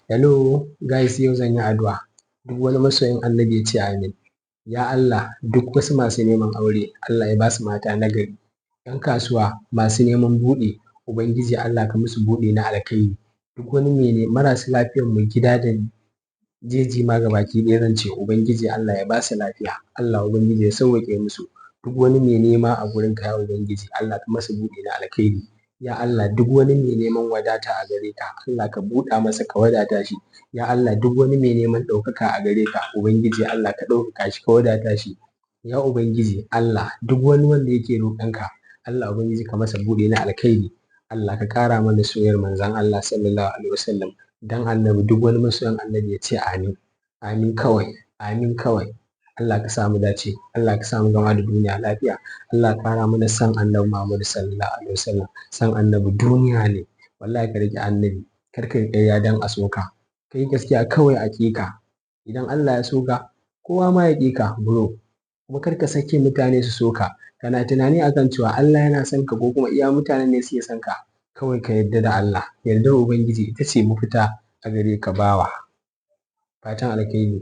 Hello guys, yau zan yi addu'a. Duk wani masoyin Annabi ya ce amin. Ya Allah, duk wasu masu neman aure, Allah ya ba su mata nagari. 'Yan kasuwa masu neman buɗi, Ubangiji Allah ka musu buɗi na alkhairi. Duk wani marasa lafiyar mu gida da jeji ma gabaki ɗaya zan ce Ubangiji Allah ya ba su lafiya. Allah Ubangiji ya sauwaƙe musu. Duk wani mai nema a gurinka ya Ubangiji Allah ka masa buɗi na alkhairi. Ya Allah, duk wani mai neman wadata a gare ka, Allah ka buɗa masa ka wadata shi. Ya Allah, duk wani mai neman ɗaukaka a gare ka, Ubangiji Allah ka ɗaukaka shi ka wadata shi. Ya Ubangiji Allah, duk wani wanda yake roƙonka, Allah Ubangiji ka masa buɗi na alkhairi. Allah ka ƙara mana soyayyar manzon Allah sallallahu alaihi wasallam. Dan Annabi, duk wani masoyin Annabi ya ce amin. Amin kawai, amin kawai. Allah ka sa mu dace, Allah ka sa mu gama da duniya lafiya. Allah ka ƙara mana san Annabi Muhammad sallallahu alaihi wasallam. San Annabi duniya ne. Wallahi ka riƙe Annabi, kar ka yi ƙarya don a so ka. Ka yi gaskiya kawai a ƙi ka. Idan Allah ya so ka, kowa ma ya ƙi ka bro. Kuma kar ka sake mutane su so ka. Kana tunani akan cewa Allah yana son ka ko kuma iya mutanen ne suke son ka. Kawai ka yarda da Allah. Yardar Ubangiji ita ce mafita a gare ka bawa. Fatan alkhairi.